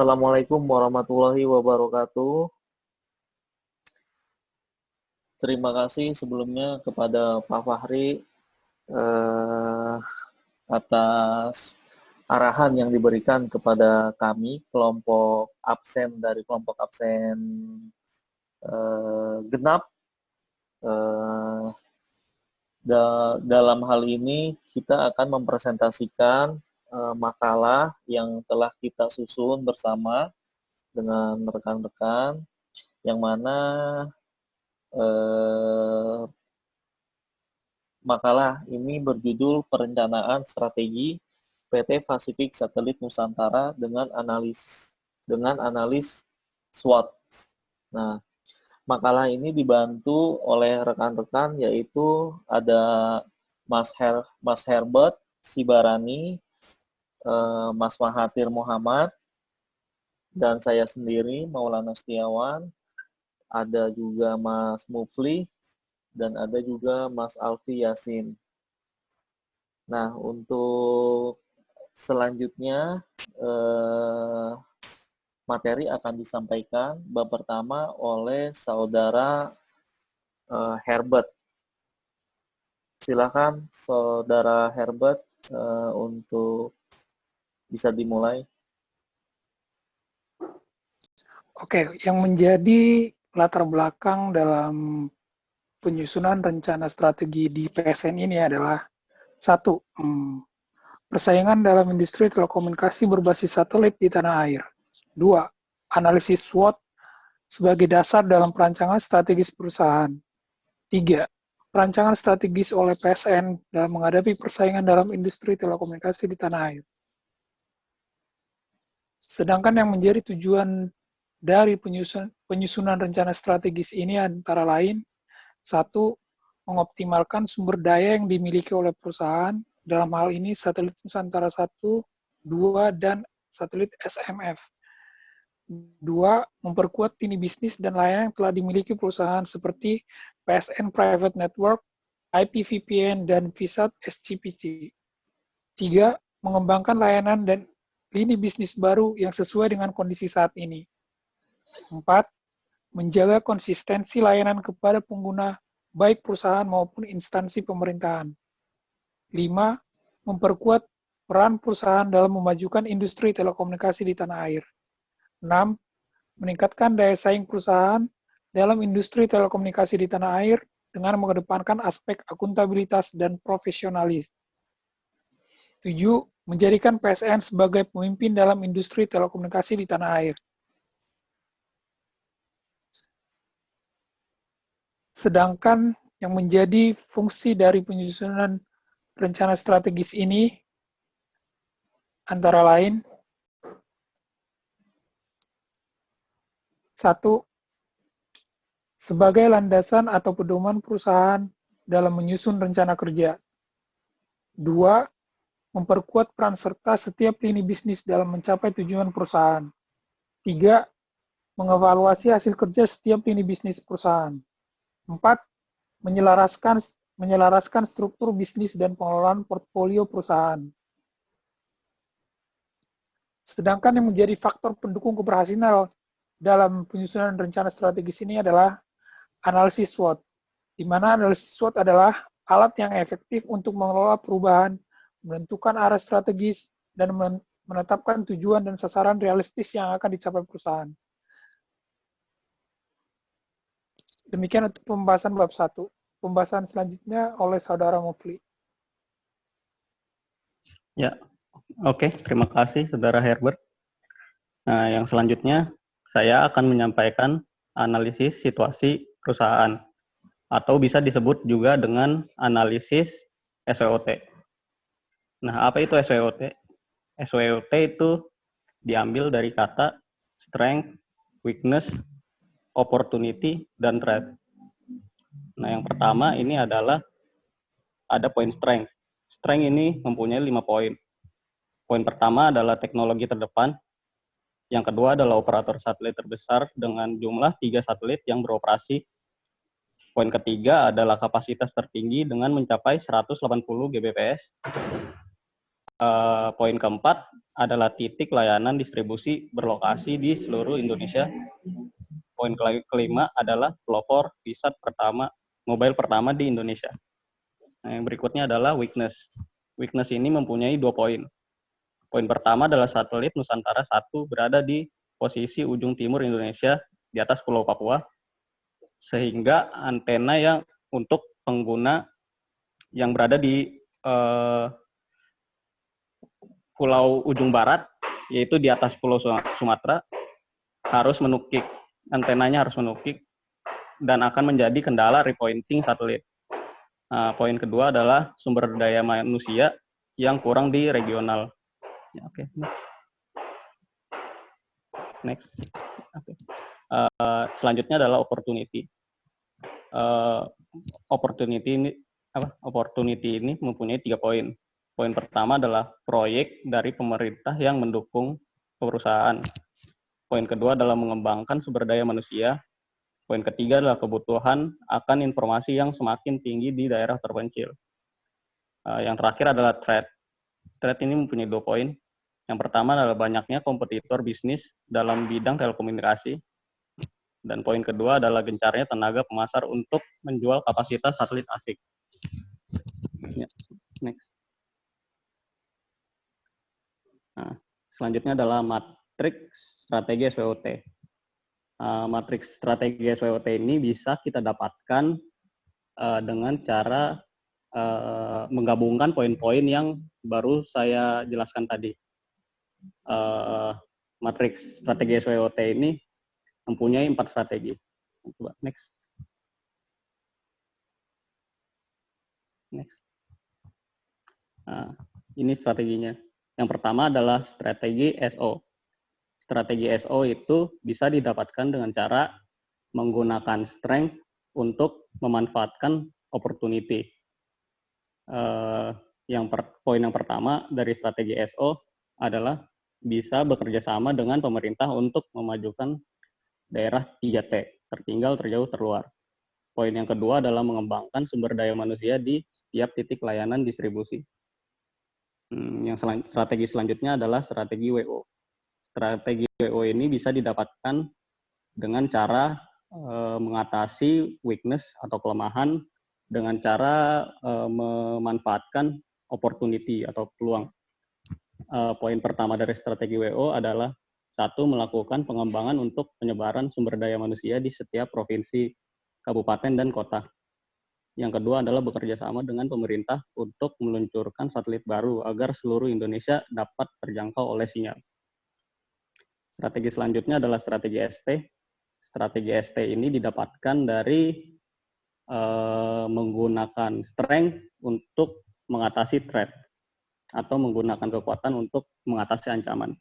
Assalamualaikum warahmatullahi wabarakatuh. Terima kasih sebelumnya kepada Pak Fahri atas arahan yang diberikan kepada kami, kelompok absen dari kelompok absen genap. Dalam hal ini kita akan mempresentasikan makalah yang telah kita susun bersama dengan rekan-rekan, yang mana makalah ini berjudul Perencanaan Strategi PT Pasifik Satelit Nusantara dengan analis SWOT. Nah, makalah ini dibantu oleh rekan-rekan, yaitu ada Mas Herbert Sibarani, Mas Mahathir Muhammad, dan saya sendiri, Maulana Setiawan. Ada juga Mas Mufli, dan ada juga Mas Alfi Yasin. Nah, untuk selanjutnya materi akan disampaikan bab pertama oleh Saudara Herbert. Silakan Saudara Herbert untuk bisa dimulai. Oke, yang menjadi latar belakang dalam penyusunan rencana strategi di PSN ini adalah satu, persaingan dalam industri telekomunikasi berbasis satelit di tanah air. Dua, analisis SWOT sebagai dasar dalam perancangan strategis perusahaan. Tiga, perancangan strategis oleh PSN dalam menghadapi persaingan dalam industri telekomunikasi di tanah air. Sedangkan yang menjadi tujuan dari penyusunan rencana strategis ini antara lain, satu, mengoptimalkan sumber daya yang dimiliki oleh perusahaan, dalam hal ini satelit Nusantara 1, 2, dan satelit SMF. Dua, memperkuat lini bisnis dan layanan yang telah dimiliki perusahaan seperti PSN Private Network, IPVPN, dan VSAT SCPT. Tiga, mengembangkan layanan dan lini bisnis baru yang sesuai dengan kondisi saat ini. 4. Menjaga konsistensi layanan kepada pengguna, baik perusahaan maupun instansi pemerintahan. 5. Memperkuat peran perusahaan dalam memajukan industri telekomunikasi di tanah air. 6. Meningkatkan daya saing perusahaan dalam industri telekomunikasi di tanah air dengan mengedepankan aspek akuntabilitas dan profesionalis. 7. Menjadikan PSN sebagai pemimpin dalam industri telekomunikasi di tanah air. Sedangkan yang menjadi fungsi dari penyusunan rencana strategis ini antara lain, 1. Sebagai landasan atau pedoman perusahaan dalam menyusun rencana kerja. 2. Memperkuat peran serta setiap lini bisnis dalam mencapai tujuan perusahaan. 3. Mengevaluasi hasil kerja setiap lini bisnis perusahaan. 4. Menyelaraskan struktur bisnis dan pengelolaan portfolio perusahaan. Sedangkan yang menjadi faktor pendukung keberhasilan dalam penyusunan rencana strategis ini adalah analisis SWOT, di mana analisis SWOT adalah alat yang efektif untuk mengelola perubahan, menentukan arah strategis, dan menetapkan tujuan dan sasaran realistis yang akan dicapai perusahaan. Demikian untuk pembahasan bab 1. Pembahasan selanjutnya oleh Saudara Mufli. Ya, oke. Terima kasih Saudara Herbert. Nah, yang selanjutnya saya akan menyampaikan analisis situasi perusahaan atau bisa disebut juga dengan analisis SWOT. Nah, apa itu SWOT? SWOT itu diambil dari kata strength, weakness, opportunity, dan threat. Nah, yang pertama ini adalah ada poin strength. Strength ini mempunyai 5 poin. Poin pertama adalah teknologi terdepan. Yang kedua adalah operator satelit terbesar dengan jumlah 3 satelit yang beroperasi. Poin ketiga adalah kapasitas tertinggi dengan mencapai 180 Gbps. Poin keempat adalah titik layanan distribusi berlokasi di seluruh Indonesia. Poin kelima adalah pelopor riset mobile pertama di Indonesia. Nah, yang berikutnya adalah weakness. Weakness ini mempunyai 2 poin. Poin pertama adalah satelit Nusantara 1 berada di posisi ujung timur Indonesia di atas Pulau Papua, sehingga antena yang untuk pengguna yang berada di Pulau ujung barat, yaitu di atas Pulau Sumatera, harus menukik. Antenanya harus menukik dan akan menjadi kendala repointing satelit. Nah, poin kedua adalah sumber daya manusia yang kurang di regional. Ya, oke. Next. Okay. Selanjutnya adalah opportunity. Opportunity ini mempunyai 3 poin. Poin pertama adalah proyek dari pemerintah yang mendukung perusahaan. Poin kedua adalah mengembangkan sumber daya manusia. Poin ketiga adalah kebutuhan akan informasi yang semakin tinggi di daerah terpencil. Yang terakhir adalah threat. Threat ini mempunyai 2 poin. Yang pertama adalah banyaknya kompetitor bisnis dalam bidang telekomunikasi. Dan poin kedua adalah gencarnya tenaga pemasar untuk menjual kapasitas satelit asing. Ya, next. Nah, selanjutnya adalah matriks strategi SWOT. Matriks strategi SWOT ini bisa kita dapatkan dengan cara menggabungkan poin-poin yang baru saya jelaskan tadi. Matriks strategi SWOT ini mempunyai 4 strategi. Coba next. Nah, ini strateginya. Yang pertama adalah strategi SO. Strategi SO itu bisa didapatkan dengan cara menggunakan strength untuk memanfaatkan opportunity. Poin yang pertama dari strategi SO adalah bisa bekerja sama dengan pemerintah untuk memajukan daerah 3T, tertinggal, terjauh, terluar. Poin yang kedua adalah mengembangkan sumber daya manusia di setiap titik layanan distribusi. Yang strategi selanjutnya adalah strategi WO. Strategi WO ini bisa didapatkan dengan cara mengatasi weakness atau kelemahan dengan cara memanfaatkan opportunity atau peluang. Poin pertama dari strategi WO adalah 1. Melakukan pengembangan untuk penyebaran sumber daya manusia di setiap provinsi, kabupaten, dan kota. Yang kedua adalah bekerja sama dengan pemerintah untuk meluncurkan satelit baru agar seluruh Indonesia dapat terjangkau oleh sinyal. Strategi selanjutnya adalah strategi ST. Strategi ST ini didapatkan dari menggunakan strength untuk mengatasi threat atau menggunakan kekuatan untuk mengatasi ancaman.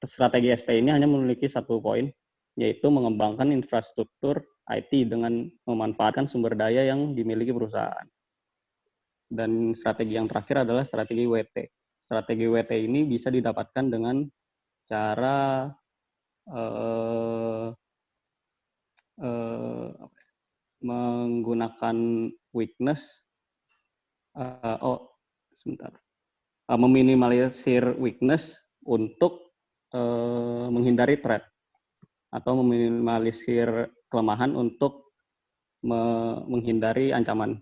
Strategi ST ini hanya memiliki 1 poin, yaitu mengembangkan infrastruktur IT dengan memanfaatkan sumber daya yang dimiliki perusahaan. Dan strategi yang terakhir adalah strategi WT. Strategi WT ini bisa didapatkan dengan cara menggunakan weakness, meminimalisir weakness untuk menghindari threat atau meminimalisir kelemahan untuk menghindari ancaman.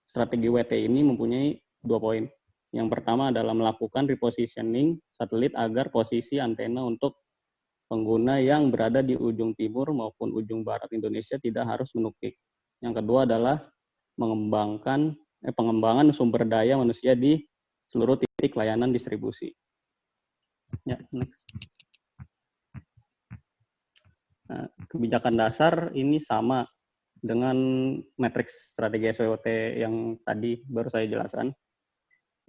Strategi WT ini mempunyai 2 poin. Yang pertama adalah melakukan repositioning satelit agar posisi antena untuk pengguna yang berada di ujung timur maupun ujung barat Indonesia tidak harus menukik. Yang kedua adalah pengembangan sumber daya manusia di seluruh titik layanan distribusi. Ya, next. Nah, kebijakan dasar ini sama dengan matriks strategi SWOT yang tadi baru saya jelaskan.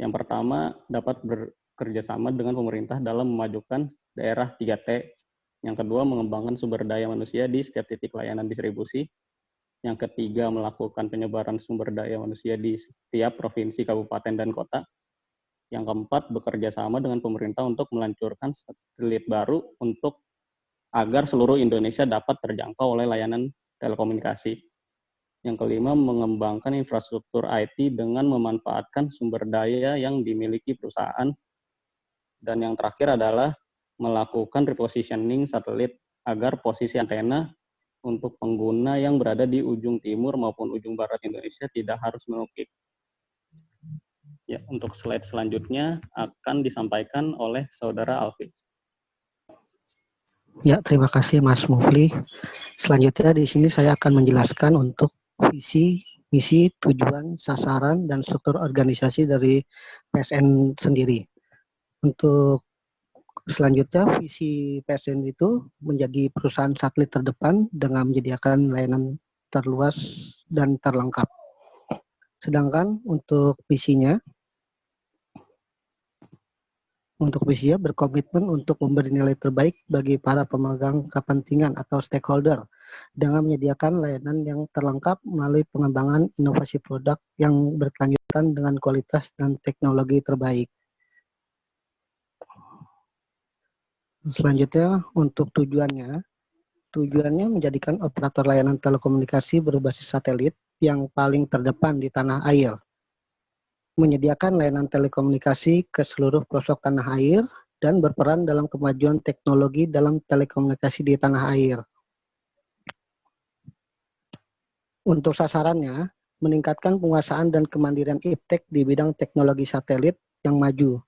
Yang pertama, dapat bekerja sama dengan pemerintah dalam memajukan daerah 3T. Yang kedua, mengembangkan sumber daya manusia di setiap titik layanan distribusi. Yang ketiga, melakukan penyebaran sumber daya manusia di setiap provinsi, kabupaten, dan kota. Yang keempat, bekerja sama dengan pemerintah untuk meluncurkan satelit baru agar seluruh Indonesia dapat terjangkau oleh layanan telekomunikasi. Yang kelima, mengembangkan infrastruktur IT dengan memanfaatkan sumber daya yang dimiliki perusahaan. Dan yang terakhir adalah melakukan repositioning satelit agar posisi antena untuk pengguna yang berada di ujung timur maupun ujung barat Indonesia tidak harus menukik. Ya, untuk slide selanjutnya akan disampaikan oleh Saudara Alfi. Ya, terima kasih Mas Mufli. Selanjutnya di sini saya akan menjelaskan untuk visi, misi, tujuan, sasaran, dan struktur organisasi dari PSN sendiri. Untuk selanjutnya, visi PSN itu menjadi perusahaan satelit terdepan dengan menyediakan layanan terluas dan terlengkap. Sedangkan untuk misinya berkomitmen untuk memberi nilai terbaik bagi para pemegang kepentingan atau stakeholder dengan menyediakan layanan yang terlengkap melalui pengembangan inovasi produk yang berkelanjutan dengan kualitas dan teknologi terbaik. Selanjutnya untuk tujuannya menjadikan operator layanan telekomunikasi berbasis satelit yang paling terdepan di tanah air, menyediakan layanan telekomunikasi ke seluruh pelosok tanah air, dan berperan dalam kemajuan teknologi dalam telekomunikasi di tanah air. Untuk sasarannya, meningkatkan penguasaan dan kemandirian IPTEK di bidang teknologi satelit yang maju,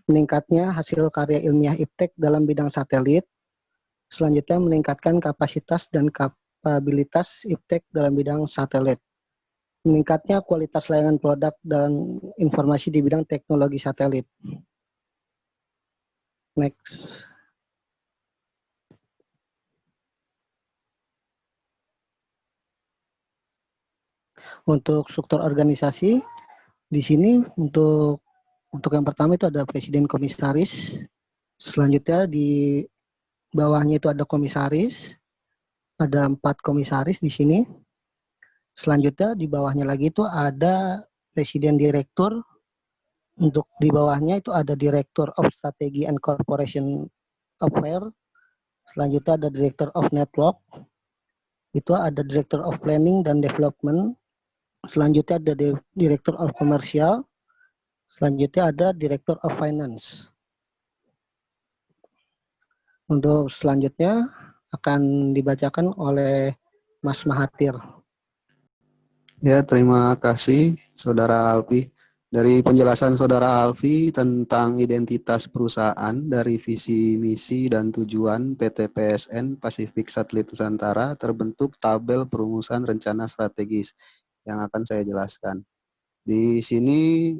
meningkatnya hasil karya ilmiah IPTEK dalam bidang satelit, selanjutnya meningkatkan kapasitas dan kapabilitas IPTEK dalam bidang satelit, meningkatnya kualitas layanan produk dan informasi di bidang teknologi satelit. Next. Untuk struktur organisasi, di sini untuk yang pertama itu ada presiden komisaris, selanjutnya di bawahnya itu ada komisaris, ada 4 komisaris di sini. Selanjutnya di bawahnya lagi itu ada presiden direktur. Untuk di bawahnya itu ada Director of Strategy and Corporation Affairs. Selanjutnya ada Director of Network. Itu ada Director of Planning dan Development. Selanjutnya ada Director of Commercial. Selanjutnya ada Director of Finance. Untuk selanjutnya akan dibacakan oleh Mas Mahathir. Ya, terima kasih Saudara Alfi. Dari penjelasan Saudara Alfi tentang identitas perusahaan dari visi, misi, dan tujuan PT PSN Pasifik Satelit Nusantara terbentuk tabel perumusan rencana strategis yang akan saya jelaskan. Di sini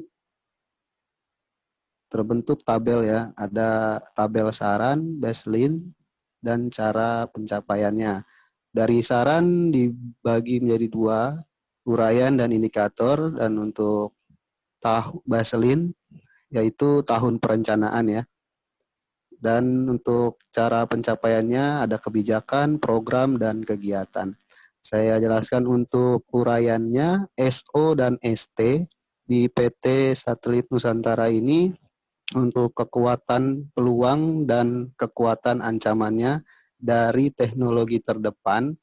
terbentuk tabel ya, ada tabel saran, baseline, dan cara pencapaiannya. Dari saran dibagi menjadi 2, uraian dan indikator, dan untuk baseline yaitu tahun perencanaan ya. Dan untuk cara pencapaiannya ada kebijakan, program, dan kegiatan. Saya jelaskan untuk uraiannya, SO dan ST di PT Satelit Nusantara ini untuk kekuatan peluang dan kekuatan ancamannya dari teknologi terdepan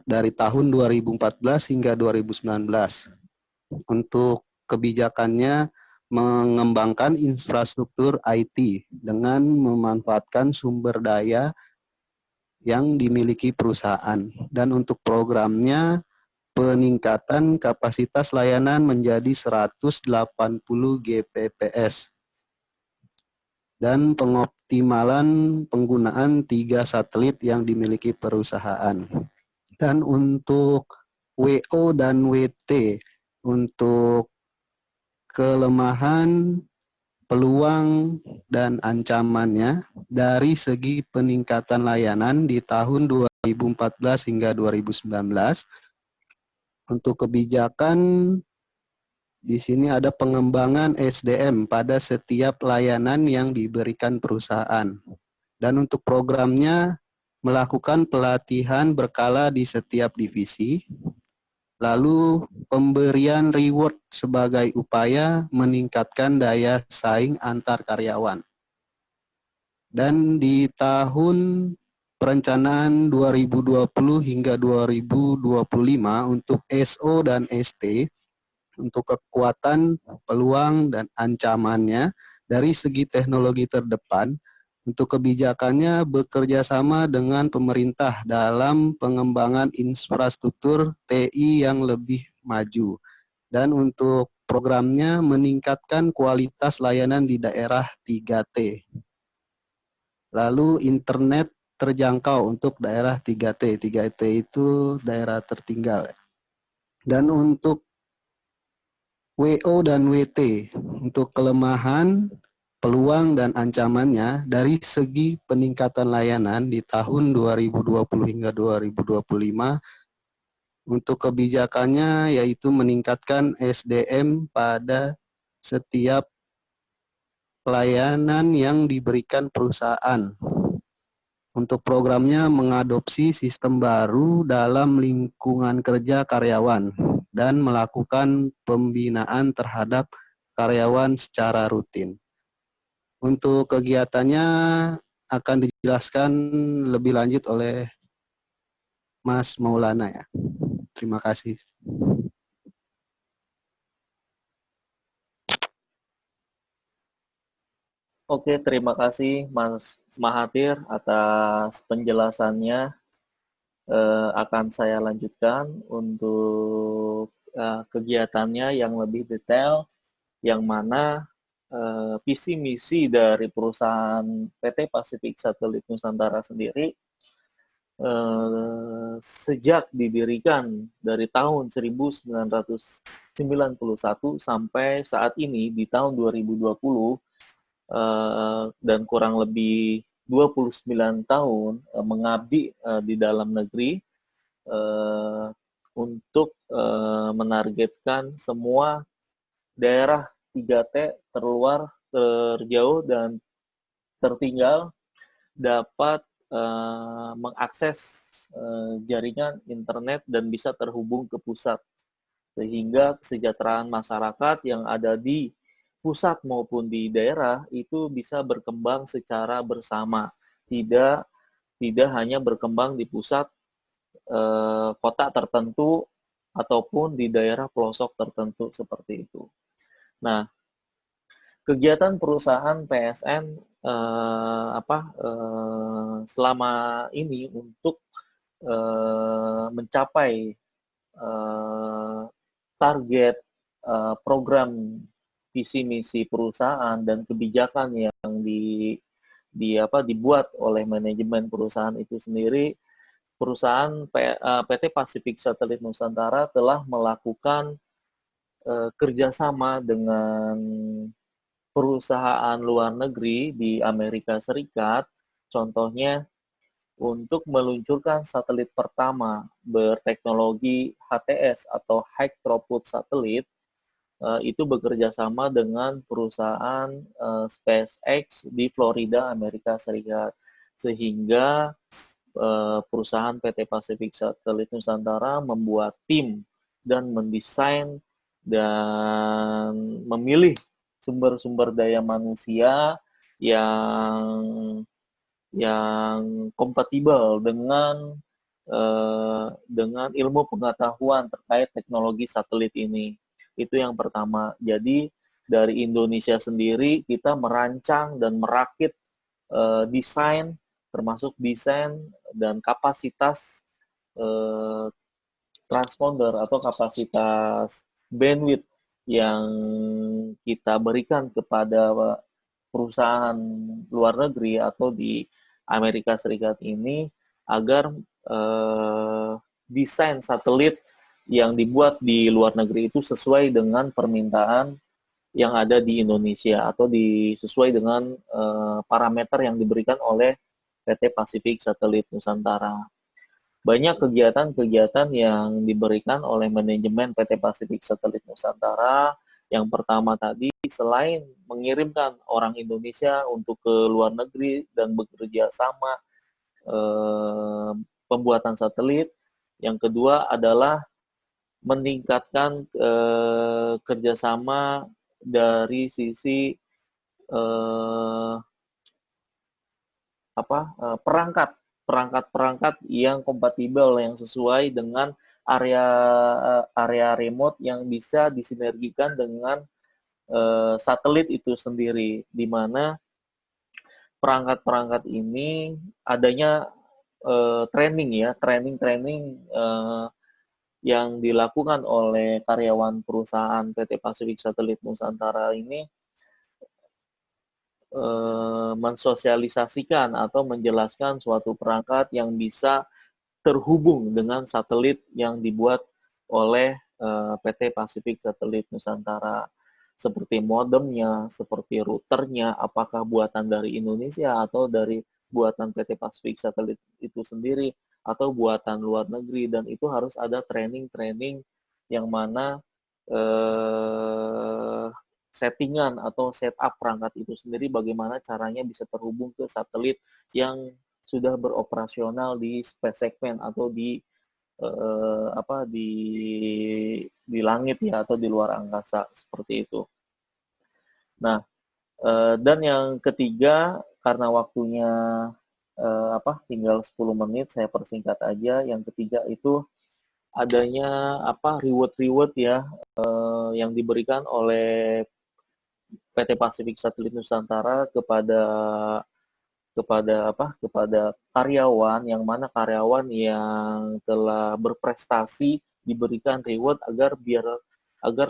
dari tahun 2014 hingga 2019. Untuk kebijakannya mengembangkan infrastruktur IT dengan memanfaatkan sumber daya yang dimiliki perusahaan. Dan untuk programnya peningkatan kapasitas layanan menjadi 180 Gbps dan pengoptimalan penggunaan 3 satelit yang dimiliki perusahaan. Dan untuk WO dan WT, untuk kelemahan, peluang, dan ancamannya dari segi peningkatan layanan di tahun 2014 hingga 2019. Untuk kebijakan, di sini ada pengembangan SDM pada setiap layanan yang diberikan perusahaan. Dan untuk programnya, melakukan pelatihan berkala di setiap divisi, lalu pemberian reward sebagai upaya meningkatkan daya saing antar karyawan. Dan di tahun perencanaan 2020 hingga 2025 untuk SO dan ST untuk kekuatan, peluang, dan ancamannya dari segi teknologi terdepan. Untuk kebijakannya bekerja sama dengan pemerintah dalam pengembangan infrastruktur TI yang lebih maju. Dan untuk programnya meningkatkan kualitas layanan di daerah 3T. Lalu internet terjangkau untuk daerah 3T. 3T itu daerah tertinggal. Dan untuk WO dan WT, untuk kelemahan, peluang, dan ancamannya dari segi peningkatan layanan di tahun 2020 hingga 2025, untuk kebijakannya yaitu meningkatkan SDM pada setiap pelayanan yang diberikan perusahaan. Untuk programnya mengadopsi sistem baru dalam lingkungan kerja karyawan dan melakukan pembinaan terhadap karyawan secara rutin. Untuk kegiatannya akan dijelaskan lebih lanjut oleh Mas Maulana ya. Terima kasih. Oke, terima kasih Mas Mahathir atas penjelasannya. Akan saya lanjutkan untuk kegiatannya yang lebih detail, yang mana visi misi dari perusahaan PT Pasifik Satelit Nusantara sendiri sejak didirikan dari tahun 1991 sampai saat ini di tahun 2020 dan kurang lebih 29 tahun mengabdi di dalam negeri untuk menargetkan semua daerah 3T terluar, terjauh, dan tertinggal dapat mengakses jaringan internet dan bisa terhubung ke pusat, sehingga kesejahteraan masyarakat yang ada di pusat maupun di daerah itu bisa berkembang secara bersama, tidak hanya berkembang di pusat kota tertentu ataupun di daerah pelosok tertentu seperti itu. Nah, kegiatan perusahaan PSN selama ini untuk mencapai target program visi misi perusahaan dan kebijakan yang dibuat oleh manajemen perusahaan itu sendiri, perusahaan PT Pasifik Satelit Nusantara telah melakukan kerjasama dengan perusahaan luar negeri di Amerika Serikat, contohnya untuk meluncurkan satelit pertama berteknologi HTS atau High Throughput Satellite, itu bekerja sama dengan perusahaan SpaceX di Florida, Amerika Serikat, sehingga perusahaan PT Pasifik Satelit Nusantara membuat tim dan mendesain dan memilih sumber-sumber daya manusia yang kompatibel dengan ilmu pengetahuan terkait teknologi satelit ini. Itu yang pertama. Jadi dari Indonesia sendiri kita merancang dan merakit desain, termasuk desain dan kapasitas transponder atau kapasitas bandwidth yang kita berikan kepada perusahaan luar negeri atau di Amerika Serikat ini agar desain satelit yang dibuat di luar negeri itu sesuai dengan permintaan yang ada di Indonesia atau sesuai dengan parameter yang diberikan oleh PT Pasifik Satelit Nusantara. Banyak kegiatan-kegiatan yang diberikan oleh manajemen PT Pasifik Satelit Nusantara. Yang pertama tadi, selain mengirimkan orang Indonesia untuk ke luar negeri dan bekerja sama pembuatan satelit, yang kedua adalah meningkatkan kerjasama dari sisi perangkat perangkat-perangkat yang kompatibel, yang sesuai dengan area remote yang bisa disinergikan dengan satelit itu sendiri, di mana perangkat-perangkat ini adanya training yang dilakukan oleh karyawan perusahaan PT Pacific Satelit Nusantara ini mensosialisasikan atau menjelaskan suatu perangkat yang bisa terhubung dengan satelit yang dibuat oleh PT Pacific Satelit Nusantara, seperti modemnya, seperti routernya, apakah buatan dari Indonesia atau dari buatan PT Pacific Satelit itu sendiri, atau buatan luar negeri, dan itu harus ada training-training yang mana settingan atau setup perangkat itu sendiri bagaimana caranya bisa terhubung ke satelit yang sudah beroperasional di space segment atau di langit ya, atau di luar angkasa, seperti itu. Nah, dan yang ketiga, karena waktunya tinggal 10 menit, saya persingkat aja. Yang ketiga itu adanya reward ya yang diberikan oleh PT Pacific Satelit Nusantara kepada karyawan, yang mana karyawan yang telah berprestasi diberikan reward agar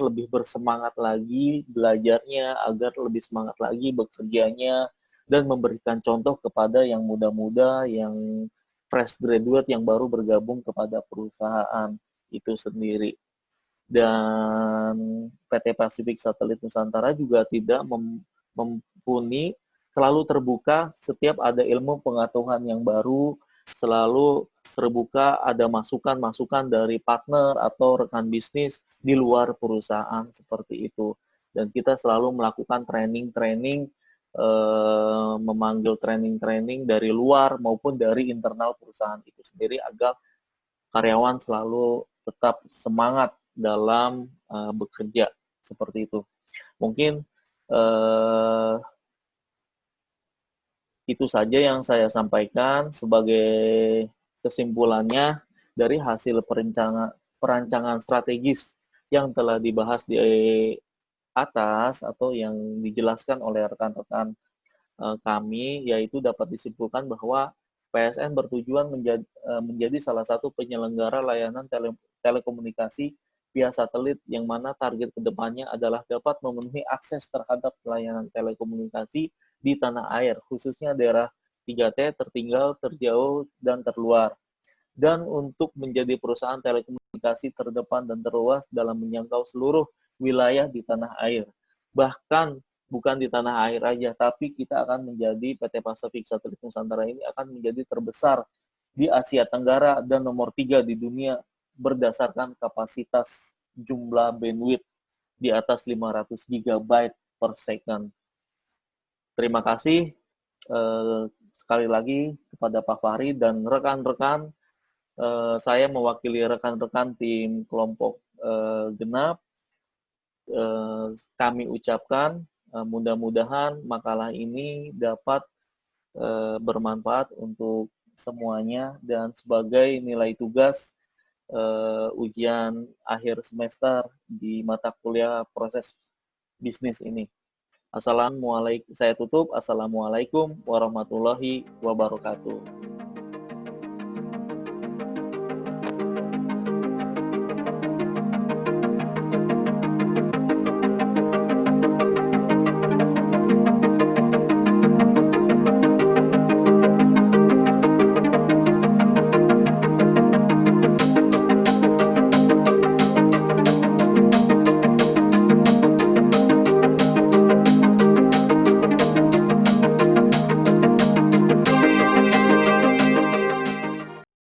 lebih bersemangat lagi belajarnya, agar lebih semangat lagi bekerjanya, dan memberikan contoh kepada yang muda-muda, yang fresh graduate yang baru bergabung kepada perusahaan itu sendiri. Dan PT Pacific Satelit Nusantara juga tidak mumpuni, selalu terbuka setiap ada ilmu pengetahuan yang baru, selalu terbuka ada masukan-masukan dari partner atau rekan bisnis di luar perusahaan, seperti itu. Dan kita selalu melakukan training-training, memanggil training-training dari luar maupun dari internal perusahaan itu sendiri, agar karyawan selalu tetap semangat dalam bekerja, seperti itu. Mungkin itu saja yang saya sampaikan sebagai kesimpulannya dari hasil perancangan strategis yang telah dibahas di atas atau yang dijelaskan oleh rekan-rekan kami, yaitu dapat disimpulkan bahwa PSN bertujuan menjadi salah satu penyelenggara layanan telekomunikasi via satelit, yang mana target kedepannya adalah dapat memenuhi akses terhadap layanan telekomunikasi di tanah air, khususnya daerah 3T, tertinggal, terjauh, dan terluar. Dan untuk menjadi perusahaan telekomunikasi terdepan dan terluas dalam menjangkau seluruh wilayah di tanah air. Bahkan bukan di tanah air aja, tapi kita akan menjadi PT Pacific Satelit Nusantara ini akan menjadi terbesar di Asia Tenggara dan nomor 3 di dunia berdasarkan kapasitas jumlah bandwidth di atas 500 GB per second. Terima kasih sekali lagi kepada Pak Fahri dan rekan-rekan. Saya mewakili rekan-rekan tim kelompok genap. Kami ucapkan mudah-mudahan makalah ini dapat bermanfaat untuk semuanya, dan sebagai nilai tugas ujian akhir semester di mata kuliah proses bisnis ini. Saya tutup. Assalamualaikum warahmatullahi wabarakatuh.